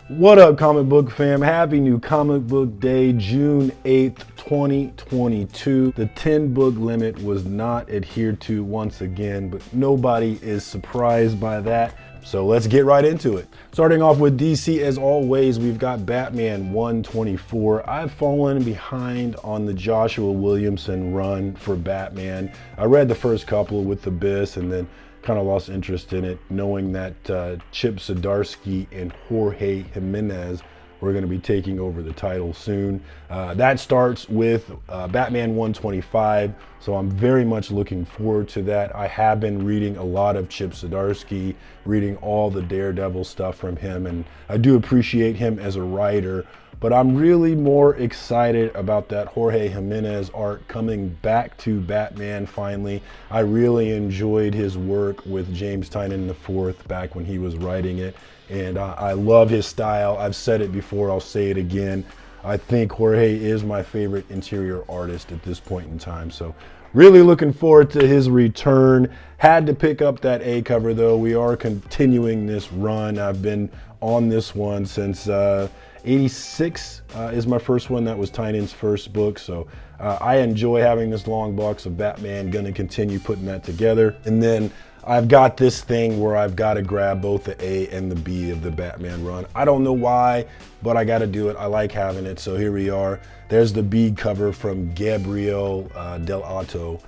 What up, comic book fam? Happy new comic book day, June 8th, 2022. The 10 book limit was not adhered to once again, but nobody is surprised by that. So let's get right into it. Starting off with DC, as always, we've got Batman 124. I've fallen behind on the Joshua Williamson run for Batman. I read the first couple with Abyss and then kind of lost interest in it, knowing that Chip Zdarsky and Jorge Jimenez were going to be taking over the title soon. That starts with Batman 125, so I'm very much looking forward to that. I have been reading a lot of Chip Zdarsky, reading all the Daredevil stuff from him, and I do appreciate him as a writer. But I'm really more excited about that Jorge Jimenez art coming back to Batman finally. I really enjoyed his work with James Tynion IV back when he was writing it. And I love his style. I've said it before, I'll say it again. I think Jorge is my favorite interior artist at this point in time. So really looking forward to his return. Had to pick up that A cover though. We are continuing this run. I've been on this one since 86 is my first one. That was Tynion's first book. So I enjoy having this long box of Batman. Gonna continue putting that together. And then I've got this thing where I've got to grab both the A and the B of the Batman run. I don't know why, but I got to do it. I like having it. So here we are. There's the B cover from Gabriel Dell'Otto.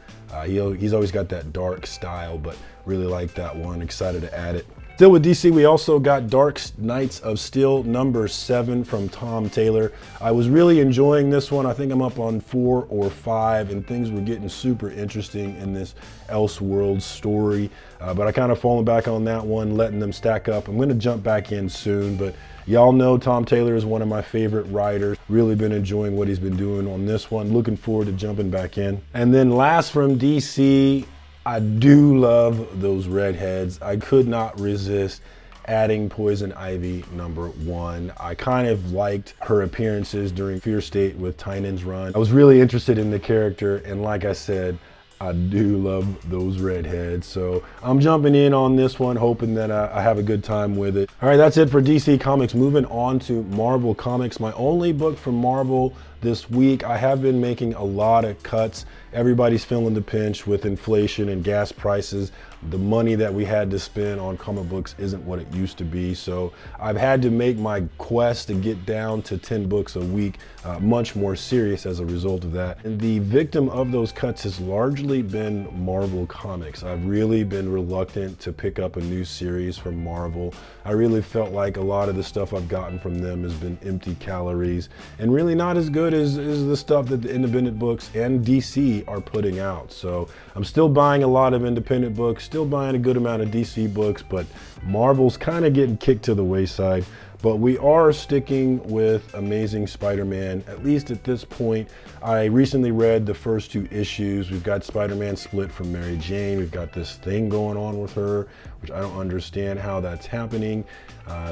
He's always got that dark style, but really like that one. Excited to add it. Still with DC, we also got Dark Knights of Steel #7 from Tom Taylor. I was really enjoying this one. I think I'm up on 4 or 5, and things were getting super interesting in this Elseworlds story. But I kind of fallen back on that one, letting them stack up. I'm going to jump back in soon, but y'all know Tom Taylor is one of my favorite writers. Really been enjoying what he's been doing on this one. Looking forward to jumping back in. And then last from DC, I do love those redheads. I could not resist adding Poison Ivy #1. I kind of liked her appearances during Fear State with Tynion's run. I was really interested in the character, and like I said, I do love those redheads. So I'm jumping in on this one, hoping that I have a good time with it. All right, that's it for DC Comics. Moving on to Marvel Comics, my only book from Marvel this week. I have been making a lot of cuts. Everybody's feeling the pinch with inflation and gas prices. The money that we had to spend on comic books isn't what it used to be. So I've had to make my quest to get down to 10 books a week much more serious as a result of that. And the victim of those cuts has largely been Marvel Comics. I've really been reluctant to pick up a new series from Marvel. I really felt like a lot of the stuff I've gotten from them has been empty calories and really not as good as the stuff that the independent books and DC are putting out. So I'm still buying a lot of independent books, still buying a good amount of DC books, but Marvel's kind of getting kicked to the wayside. But we are sticking with Amazing Spider-Man, at least at this point. I recently read the first 2 issues. We've got Spider-Man split from Mary Jane. We've got this thing going on with her, which I don't understand how that's happening.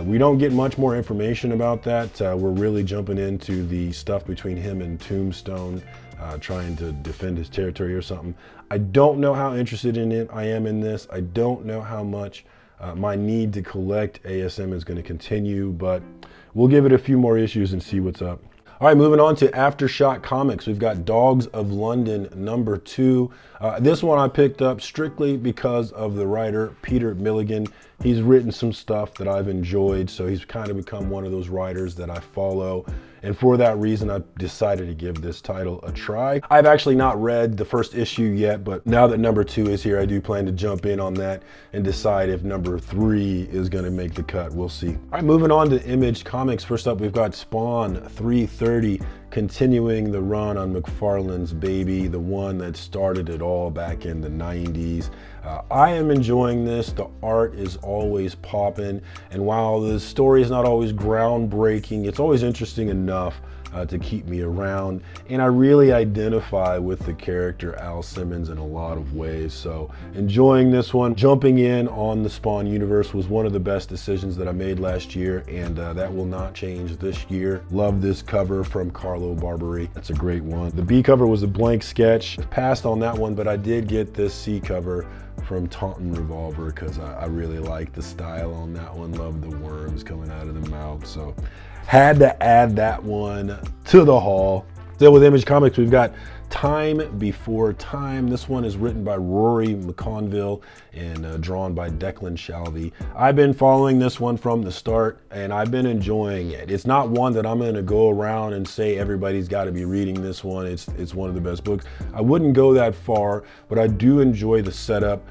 We don't get much more information about that. We're really jumping into the stuff between him and Tombstone, trying to defend his territory or something. I don't know how interested in it I am in this. I don't know how much my need to collect ASM is going to continue, but we'll give it a few more issues and see what's up. All right, moving on to Aftershock Comics. We've got Dogs of London #2. This one I picked up strictly because of the writer, Peter Milligan. He's written some stuff that I've enjoyed, so he's kind of become one of those writers that I follow. And for that reason, I decided to give this title a try. I've actually not read the first issue yet, but now that #2 is here, I do plan to jump in on that and decide if #3 is gonna make the cut. We'll see. All right, moving on to Image Comics. First up, we've got Spawn 330, continuing the run on McFarlane's baby, the one that started it all back in the 90s. I am enjoying this. The art is always popping, and while the story is not always groundbreaking, it's always interesting enough to keep me around, and I really identify with the character Al Simmons in a lot of ways. So enjoying this one. Jumping in on the Spawn universe was one of the best decisions that I made last year, and that will not change this year. Love this cover from Carlo Barberi. That's a great one. The B cover was a blank sketch. Passed on that one, but I did get this C cover from Taunton Revolver because I really like the style on that one. Love the worms coming out of the mouth. So had to add that one to the haul. Still with Image Comics, we've got Time Before Time. This one is written by Rory McConville and drawn by Declan Shalvey. I've been following this one from the start and I've been enjoying it. It's not one that I'm gonna go around and say everybody's gotta be reading this one. It's one of the best books. I wouldn't go that far, but I do enjoy the setup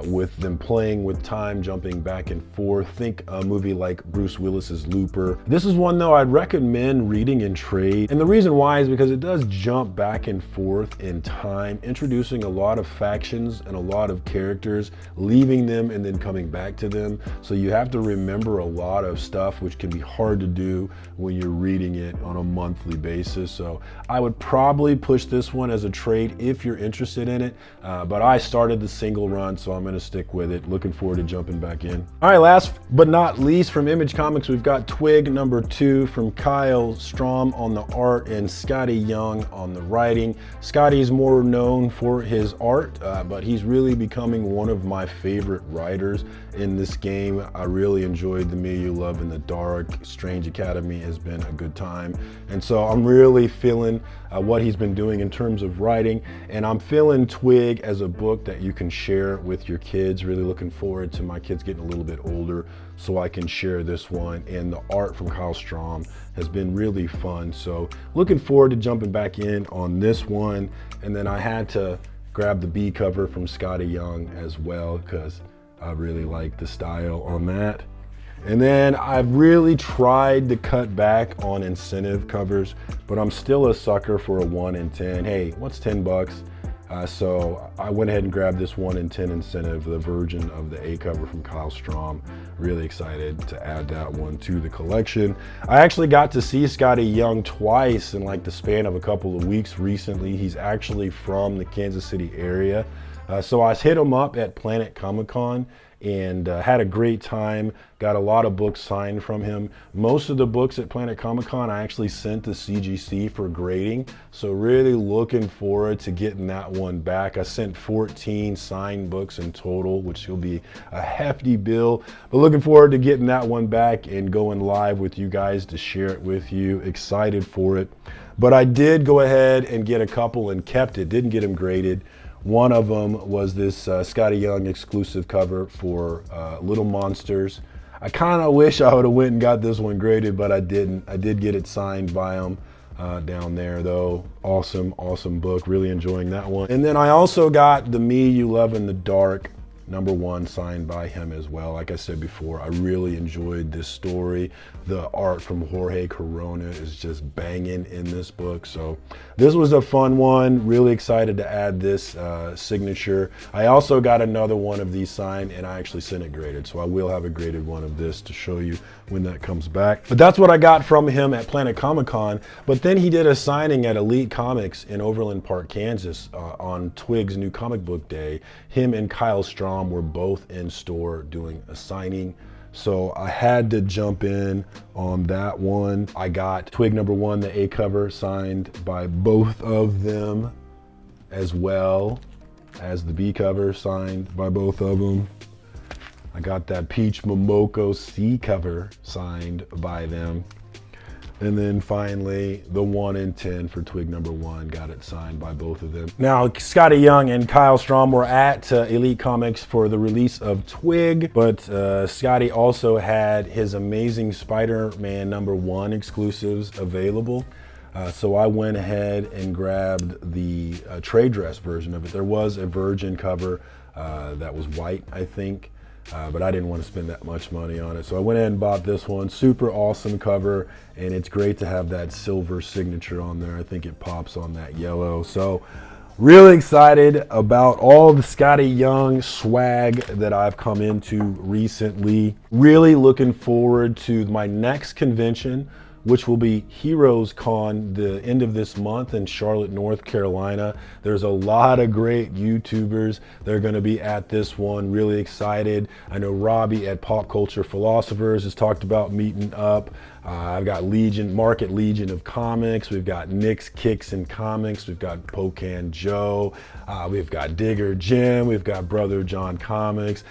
with them playing with time, jumping back and forth. Think a movie like Bruce Willis's Looper. This is one though I'd recommend reading in trade. And the reason why is because it does jump back and forth in time, introducing a lot of factions and a lot of characters, leaving them and then coming back to them. So you have to remember a lot of stuff, which can be hard to do when you're reading it on a monthly basis. So I would probably push this one as a trade if you're interested in it. But I started the single run, so I'm gonna stick with it. Looking forward to jumping back in. All right, last but not least from Image Comics, we've got Twig #2 from Kyle Strom on the art and Scotty Young on the writing. Scotty's more known for his art, but he's really becoming one of my favorite writers in this game. I really enjoyed The Me You Love in the Dark. Strange Academy has been a good time. And so I'm really feeling what he's been doing in terms of writing. And I'm feeling Twig as a book that you can share with your kids. Really looking forward to my kids getting a little bit older so I can share this one. And the art from Kyle Strom has been really fun. So looking forward to jumping back in on this one. And then I had to grab the B cover from Scotty Young as well because I really like the style on that. And then I've really tried to cut back on incentive covers, but I'm still a sucker for a 1 in 10. Hey, what's 10 bucks? So I went ahead and grabbed this 1 in 10 incentive, the version of the A cover from Kyle Strom. Really excited to add that one to the collection. I actually got to see Scotty Young twice in like the span of a couple of weeks recently. He's actually from the Kansas City area. So I hit him up at Planet Comic-Con and had a great time. Got a lot of books signed from him. Most of the books at Planet Comic-Con I actually sent to CGC for grading. So really looking forward to getting that one back. I sent 14 signed books in total, which will be a hefty bill. But looking forward to getting that one back and going live with you guys to share it with you. Excited for it. But I did go ahead and get a couple and kept it. Didn't get them graded. One of them was this Scotty Young exclusive cover for Little Monsters. I kind of wish I would have went and got this one graded, but I didn't. I did get it signed by him down there though. Awesome, awesome book. Really enjoying that one. And then I also got The Me You Love in the Dark #1 signed by him as well. Like I said before, I really enjoyed this story. The art from Jorge Corona is just banging in this book. So this was a fun one. Really excited to add this signature. I also got another one of these signed and I actually sent it graded. So I will have a graded one of this to show you when that comes back. But that's what I got from him at Planet Comic-Con. But then he did a signing at Elite Comics in Overland Park, Kansas on Twig's new comic book day. Him and Kyle Strom were both in store doing a signing. So I had to jump in on that one. I got Twig #1, the A cover, signed by both of them, as well as the B cover signed by both of them. I got that Peach Momoko C cover signed by them. And then finally, the 1 in 10 for Twig #1, got it signed by both of them. Now, Scotty Young and Kyle Strom were at Elite Comics for the release of Twig, but Scotty also had his Amazing Spider-Man #1 exclusives available. So I went ahead and grabbed the trade dress version of it. There was a virgin cover that was white, I think. But I didn't want to spend that much money on it. So I went ahead and bought this one. Super awesome cover, and it's great to have that silver signature on there. I think it pops on that yellow. So really excited about all the Scotty Young swag that I've come into recently. Really looking forward to my next convention, which will be Heroes Con the end of this month in Charlotte, North Carolina. There's a lot of great YouTubers that are gonna be at this one. Really excited. I know Robbie at Pop Culture Philosophers has talked about meeting up. I've got Legion, Market Legion of Comics. We've got Nick's Kicks and Comics. We've got Pocan Joe. We've got Digger Jim. We've got Brother John Comics.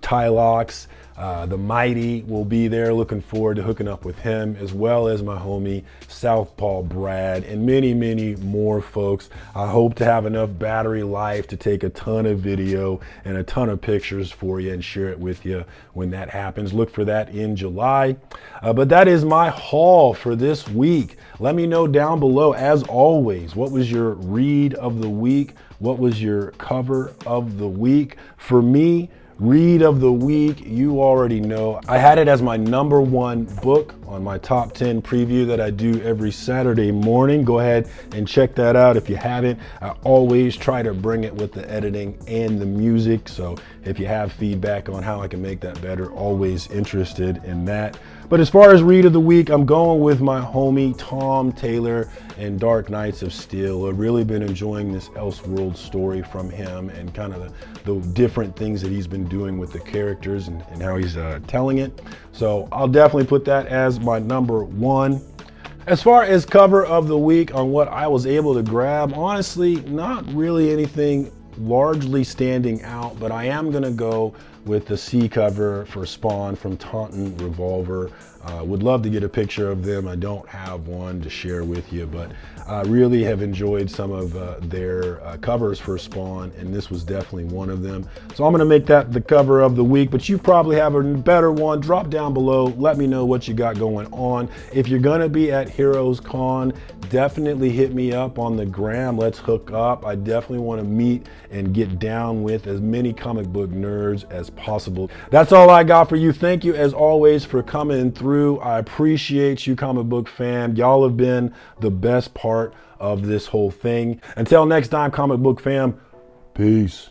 Tylox, the Mighty will be there. Looking forward to hooking up with him, as well as my homie Southpaw Brad, and many, many more folks. I hope to have enough battery life to take a ton of video and a ton of pictures for you and share it with you when that happens. Look for that in July. But that is my haul for this week. Let me know down below, as always, what was your read of the week? What was your cover of the week? For me, read of the week, you already know. I had it as my #1 book on my top 10 preview that I do every Saturday morning. Go ahead and check that out if you haven't. I always try to bring it with the editing and the music. So if you have feedback on how I can make that better, always interested in that. But as far as read of the week, I'm going with my homie Tom Taylor and Dark Knights of Steel. I've really been enjoying this Elseworld story from him, and kind of the different things that he's been doing with the characters and how he's telling it. So I'll definitely put that as my #1. As far as cover of the week on what I was able to grab, honestly, not really anything largely standing out, but I am gonna go with the C cover for Spawn from Taunton Revolver. Would love to get a picture of them. I don't have one to share with you, but I really have enjoyed some of their covers for Spawn, and this was definitely one of them. So I'm gonna make that the cover of the week, but you probably have a better one. Drop down below, let me know what you got going on. If you're gonna be at Heroes Con, definitely hit me up on the gram. Let's hook up. I definitely wanna meet and get down with as many comic book nerds as possible. That's all I got for you. Thank you as always for coming through. I appreciate you, comic book fam. Y'all have been the best part of this whole thing. Until next time, comic book fam, peace.